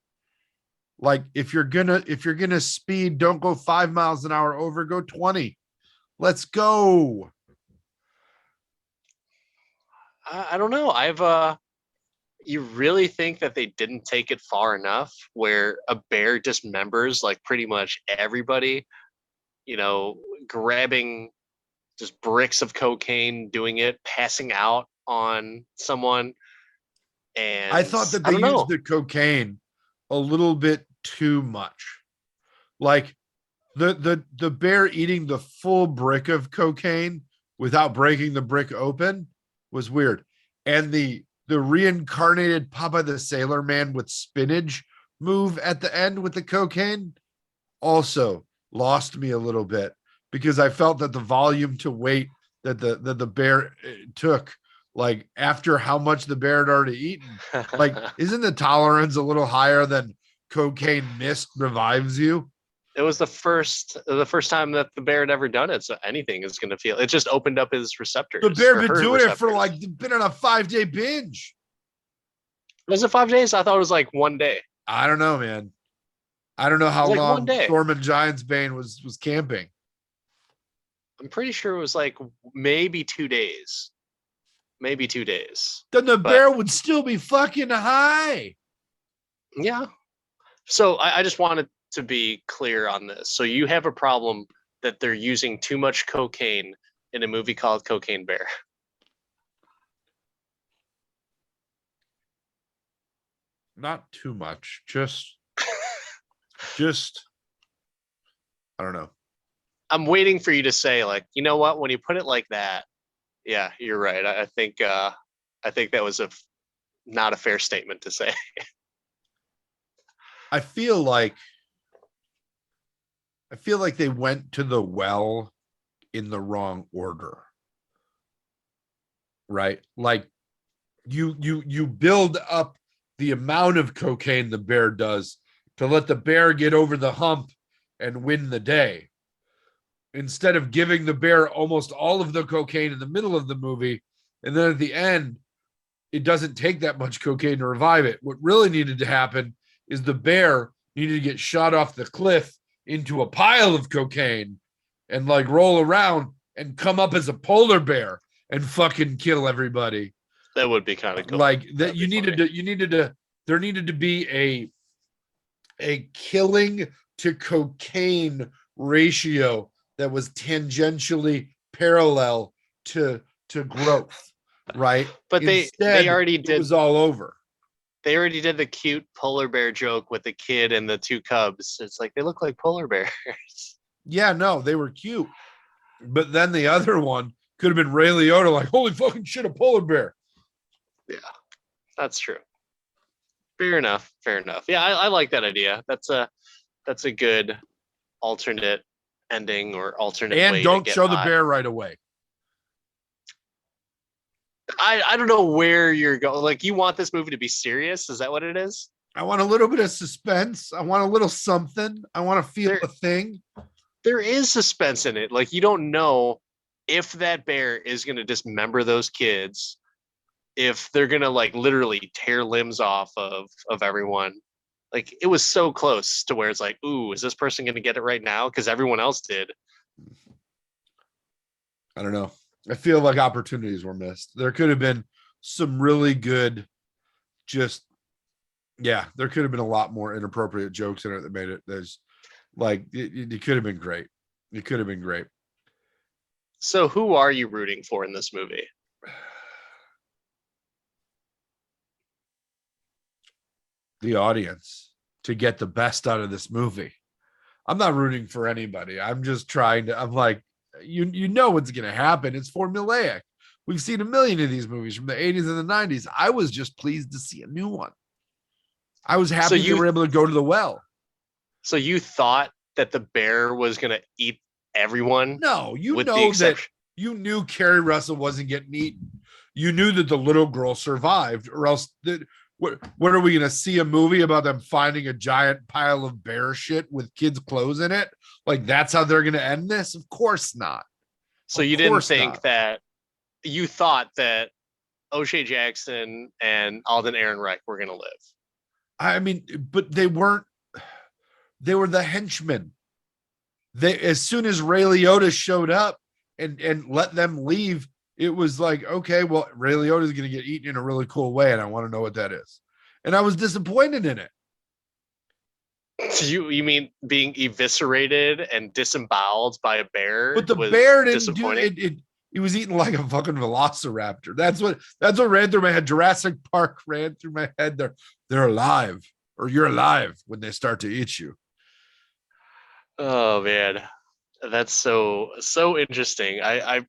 Like, if you're gonna speed, don't go 5 miles an hour over, go 20. Let's go. I don't know. You really think that they didn't take it far enough where a bear dismembers like pretty much everybody, grabbing just bricks of cocaine, doing it, passing out on someone. And I thought that I they don't used know. the cocaine a little bit too much. Like, the bear eating the full brick of cocaine without breaking the brick open was weird. And the reincarnated Popeye the Sailor Man with spinach move at the end with the cocaine also lost me a little bit, because I felt that the volume to weight that the bear took, like, after how much the bear had already eaten, like, isn't the tolerance a little higher than cocaine mist revives you? It was the first time that the bear had ever done it, so anything is going to feel. It just opened up his receptors. The bear or been her doing it for receptors. been on a 5-day binge. Was it 5 days? I thought it was like one day. It I don't know, man. I don't know how was like one long day. Thorman Giantsbane was camping. I'm pretty sure it was like maybe 2 days. Maybe 2 days. Then the But bear would still be fucking high. yeah. So I just wanted to be clear on this. So you have a problem that they're using too much cocaine in a movie called Cocaine Bear. Not too much. Just I don't know. I'm waiting for you to say, like, you know what? When you put it like that, yeah, you're right. I think that was not a fair statement to say. I feel like they went to the well in the wrong order. Right? Like, you build up the amount of cocaine the bear does to let the bear get over the hump and win the day, instead of giving the bear almost all of the cocaine in the middle of the movie, and then at the end it doesn't take that much cocaine to revive it. What really needed to happen is the bear needed to get shot off the cliff into a pile of cocaine and like roll around and come up as a polar bear and fucking kill everybody. That would be kind of cool. Like that, you needed to there needed to be a killing to cocaine ratio that was tangentially parallel to growth, right? But Instead, they already it did. was all over. They already did the cute polar bear joke with the kid and the two cubs. It's like they look like polar bears. Yeah, no, they were cute. But then the other one could have been Ray Liotta, like, holy fucking shit, a polar bear. Yeah, that's true. Fair enough. Fair enough. Yeah, I like that idea. That's a good alternate ending or alternate And way to don't get show the by. bear right away. I don't know where you're going. Like, you want this movie to be serious? Is that what it is? I want a little bit of suspense. I want a little something. I want to feel a thing. There is suspense in it. Like, you don't know if that bear is going to dismember those kids, if they're going to like literally tear limbs off of everyone. Like it was so close to where it's like, ooh, is this person going to get it right now? Because everyone else did. I don't know. I feel like opportunities were missed. There could have been some really good, just yeah, there could have been a lot more inappropriate jokes in it that made it. There's like it could have been great. It could have been great. So who are you rooting for in this movie? The audience to get the best out of this movie. I'm not rooting for anybody. I'm just trying to. I'm like, you know what's going to happen. It's formulaic. We've seen a million of these movies from the 80s and the 90s. I was just pleased to see a new one. I was So happy they were able to go to the well. So you thought that the bear was going to eat everyone? No, you with the know that exception. you knew Carrie Russell wasn't getting eaten. You knew that the little girl survived, or else what are we going to see a movie about them finding a giant pile of bear shit with kids' clothes in it? Like that's how they're going to end this? Of course not. So Of you didn't course think not. that you thought that O'Shea Jackson and Alden Ehrenreich were going to live. I mean, but they weren't. They were the henchmen. They as soon as Ray Liotta showed up and let them leave, it was like, okay, well, Ray Liotta is going to get eaten in a really cool way, and I want to know what that is. And I was disappointed in it. So you mean being eviscerated and disemboweled by a bear? But the was bear didn't do disappointing? it. He was eating like a fucking velociraptor. That's what ran through my head. Jurassic Park ran through my head. They're alive, or you're alive when they start to eat you. Oh man, that's so interesting. I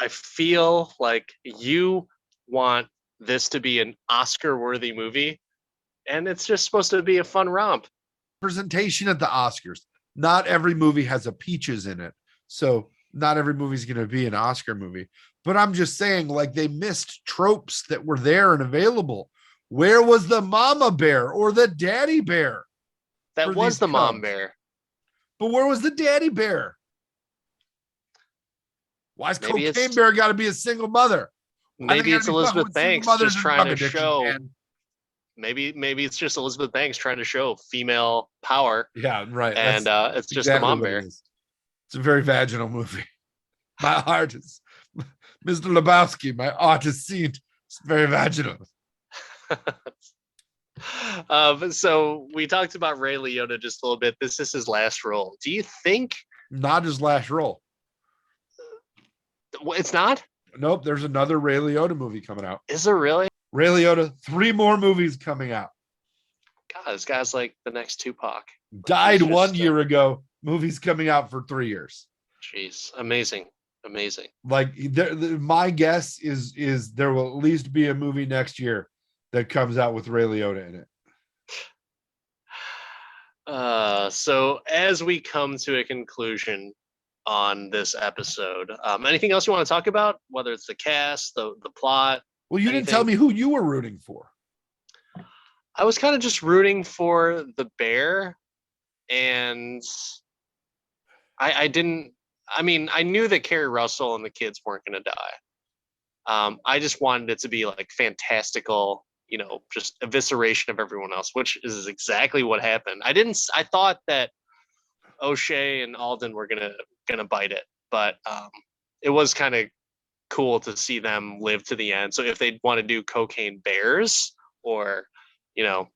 feel like you want this to be an Oscar-worthy movie, and it's just supposed to be a fun romp. Presentation at the Oscars. Not every movie has a peaches in it. So not every movie is going to be an Oscar movie. But I'm just saying, like, they missed tropes that were there and available. Where was the mama bear or the daddy bear That for was these the mom cubs? bear. But where was the daddy bear? Why's Maybe Cocaine it's Bear got to be a single mother? Why they maybe got to it's be fucking Elizabeth with single Banks mothers just and trying drug to addiction, show. man? Maybe it's just Elizabeth Banks trying to show female power, Yeah, right. and That's it's just the exactly mom what it bear. is. It's a very vaginal movie. My heart is, Mr. Lebowski, my art is seen. It's very vaginal. So we talked about Ray Liotta just a little bit. This is his last role. Do you think Not his last role. it's not? Nope, there's another Ray Liotta movie coming out. Is there really? Ray Liotta, 3 more movies coming out. God, this guy's like the next Tupac. Died He's just, 1 year ago. Movies coming out for 3 years. Jeez, amazing. Like my guess is there will at least be a movie next year that comes out with Ray Liotta in it. So as we come to a conclusion on this episode, anything else you want to talk about? Whether it's the cast, the plot. Well, you didn't tell me who you were rooting for. I was kind of just rooting for the bear, and I didn't. I mean, I knew that Carrie Russell and the kids weren't going to die. I just wanted it to be like fantastical, just evisceration of everyone else, which is exactly what happened. I thought that O'Shea and Alden were gonna bite it, but it was kind of cool to see them live to the end. So if they want to do Cocaine Bears, or you know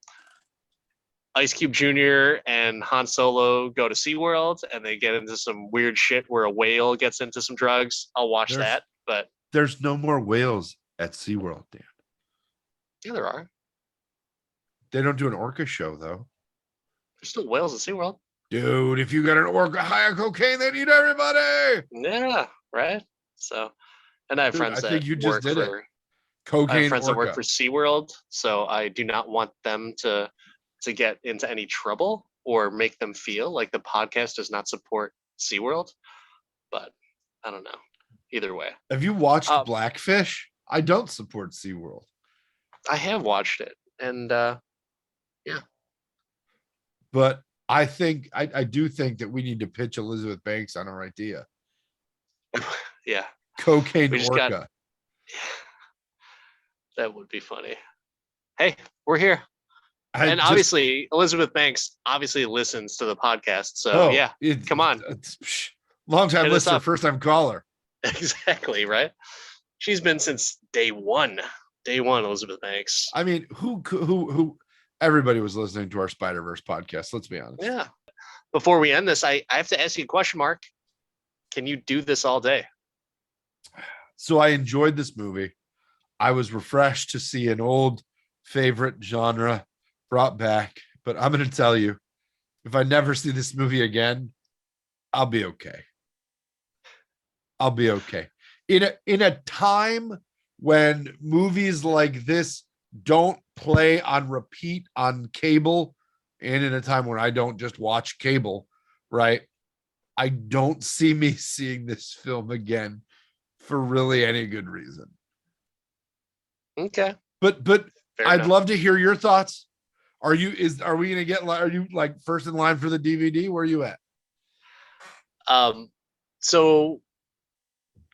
Ice Cube Jr. and Han Solo go to SeaWorld and they get into some weird shit where a whale gets into some drugs, I'll watch that. But there's no more whales at SeaWorld, Dan. Yeah, there are. They don't do an orca show, though. There's still whales at SeaWorld. Dude, if you got an orca high on cocaine, they'd eat everybody. Yeah, right? So, and I have friends that work for cocaine. I have friends orca. that work for SeaWorld, so I do not want them to get into any trouble or make them feel like the podcast does not support SeaWorld. But I don't know. Either way. Have you watched Blackfish? I don't support SeaWorld. I have watched it, and yeah. But I think I do think that we need to pitch Elizabeth Banks on our idea. Yeah. Cocaine orca. That would be funny. Hey, we're here. I And just obviously, Elizabeth Banks obviously listens to the podcast. So yeah, come on, long time hit us listener, up. first time caller. Exactly, right? She's been since day one. Day one, Elizabeth Banks. I mean, who everybody was listening to our Spider-Verse podcast, let's be honest. Yeah. Before we end this, I have to ask you a question, Mark. Can you do this all day? So I enjoyed this movie. I was refreshed to see an old favorite genre brought back, but I'm going to tell you, if I never see this movie again, I'll be okay. I'll be okay. In a time when movies like this don't play on repeat on cable, and in a time when I don't just watch cable, right? I don't see me seeing this film again for really any good reason. Okay. But Fair I'd enough. love to hear your thoughts. Are we gonna get, are you like first in line for the DVD? Where are you at? So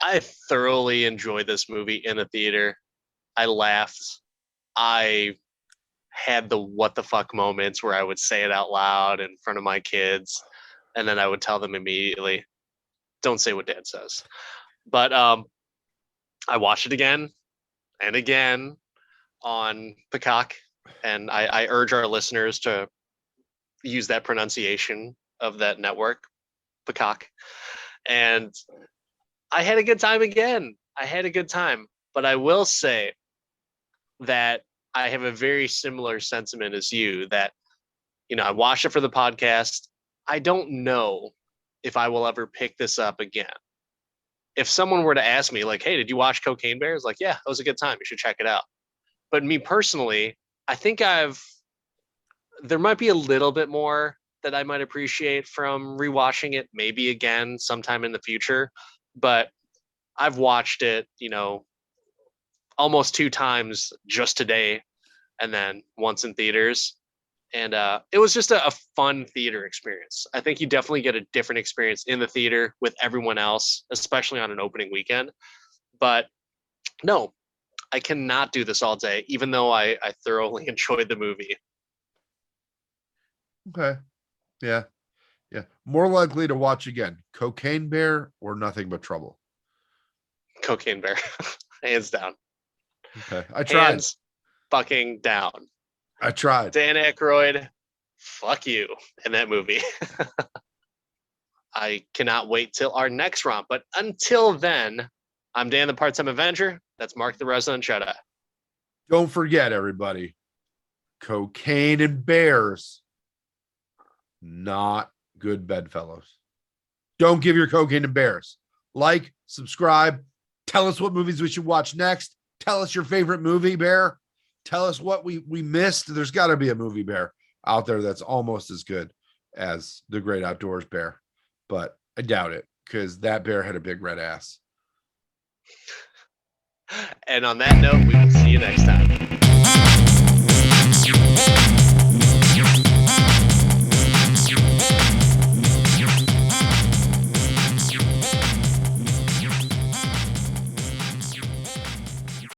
I thoroughly enjoyed this movie in the theater. I laughed. I had the what the fuck moments where I would say it out loud in front of my kids, and then I would tell them immediately, "Don't say what Dad says." But I watched it again and again on Peacock, and I urge our listeners to use that pronunciation of that network, Peacock. And I had a good time again. I had a good time, but I will say that I have a very similar sentiment as you that, I watched it for the podcast. I don't know if I will ever pick this up again. If someone were to ask me, like, hey, did you watch Cocaine Bears? Like, yeah, it was a good time. You should check it out. But me personally, I think there might be a little bit more that I might appreciate from rewatching it, maybe again sometime in the future. But I've watched it, almost 2 times just today, and then once in theaters. And it was just a fun theater experience. I think you definitely get a different experience in the theater with everyone else, especially on an opening weekend. But no, I cannot do this all day, even though I thoroughly enjoyed the movie. Okay. Yeah. Yeah. More likely to watch again, Cocaine Bear or Nothing But Trouble. Cocaine Bear, hands down. Okay. I tried. Hands fucking down. I tried. Dan Aykroyd, fuck you in that movie. I cannot wait till our next romp. But until then, I'm Dan the Part-Time Avenger. That's Mark the Resident Jedi. Don't forget, everybody, cocaine and bears, not good bedfellows. Don't give your cocaine to bears. Like, subscribe, tell us what movies we should watch next. Tell us your favorite movie, Bear. Tell us what we missed. There's got to be a movie, Bear, out there that's almost as good as The Great Outdoors Bear. But I doubt it, because that bear had a big red ass. And on that note, we will see you next time.